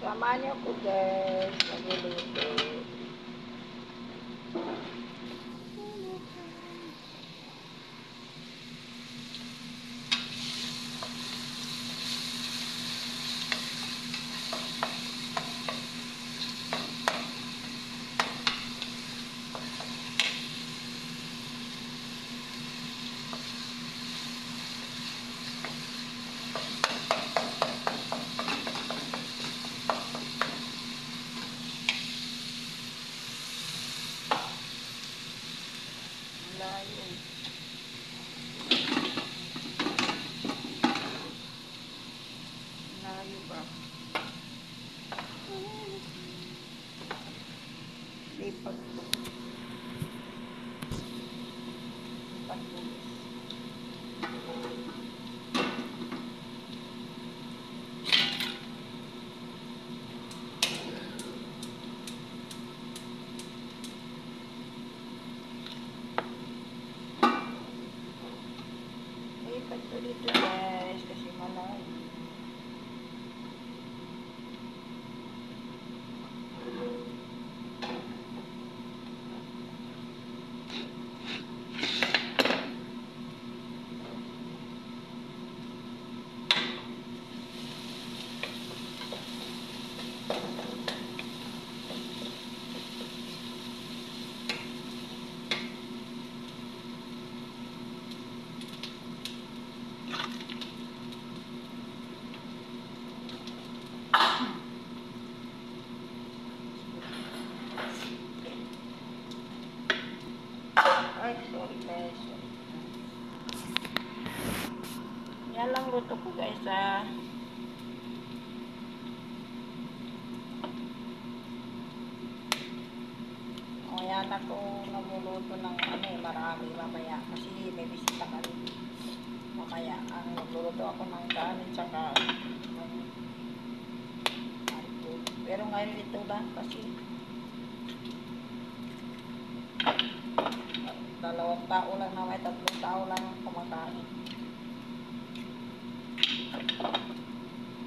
Samahan niyo po guys, magluluto. Layo. Layo ba? Lipat. Pagbulis. Lipat ko dito guys, kasi malayo. Ay, sorry guys. Yan lang luto ko guys ah. O yan ako nagluluto ng marami mamaya kasi may bisita ka rin. Mamaya ang nagluluto ako ng kanin tsaka pero ngayon ito lang kasi 2 tao lang na may 3 tao lang ang kumakain.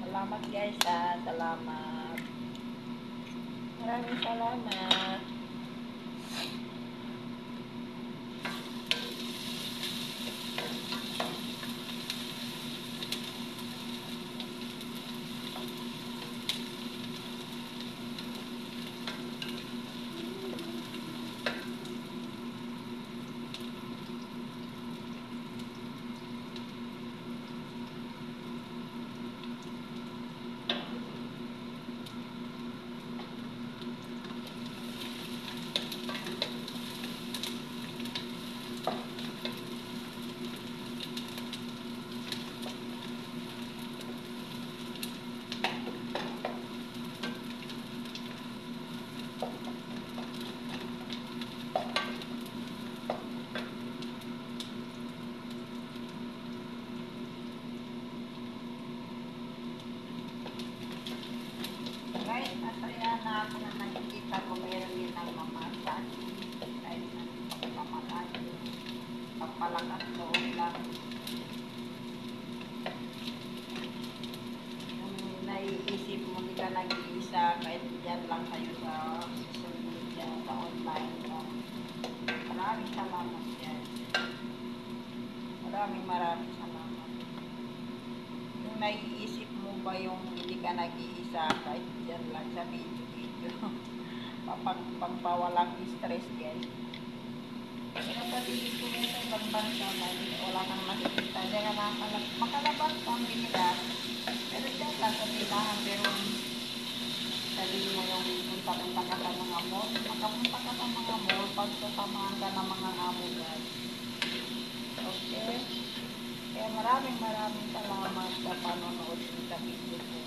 Salamat guys ah, salamat. Maraming salamat. Guys, masaya na ako na nakikita ko meron din ang mamasak. Kahit na pagpamalaki, pagpalakas loob lang. Yung naiisip mo, hindi ka nag-iisa, kahit dyan lang kayo sa social media, sa online. No? Maraming salamat guys. Maraming salamat. Yung naiisip mo ba yung hindi ka nag-iisa, kahit dyan lang sa video. Pangpawalang stress guys. Pero paligid ko rin sa ibang bansa na wala kang nakikita. Diyan ka makalabas kang binila. Pero dyan lang sa tindahan. Pero sabihin mo yung punta-punta ka sa mga mall. Makapunta ka sa mga mall pag sasamahan ka ng mga amo guys. Okay? Kaya maraming salamat sa panonood sa video ko.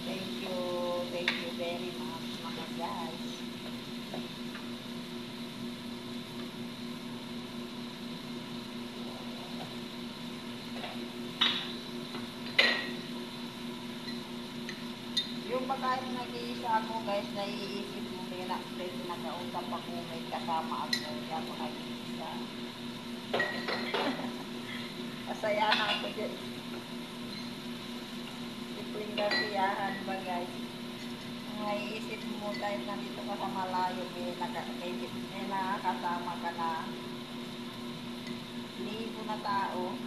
Thank you very much mga guys. Yung pagkain nag-iisa ako guys, naiisip mo rin na nakausap ako, may kasama ako, hindi ako nag-iisa. Masaya na ako dyan. simpleng kasiyahan ba guys? Maiisip mo kahit nandito ka sa malayo, may nakakasama ka na libo na tao,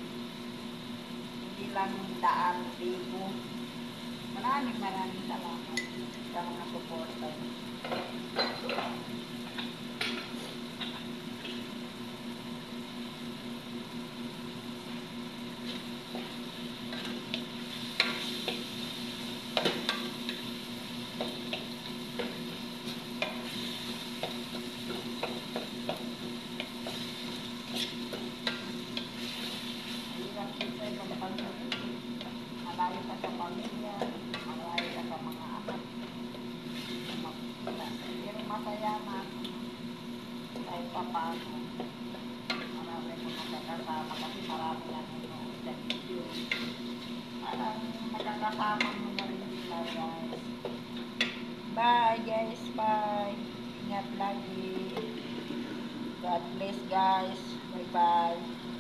hindi lang daan, libo. Maraming salamat sa mga supporter. Malayo ka sa pamilya, malayo ka sa mga anak, pero masaya na kahit pa paano. Marami mo nakakasama kasi marami na nanonood sa video. Parang nakakasama mo na rin sila guys. Bye guys, bye. Ingat lagi. God bless guys. Bye bye.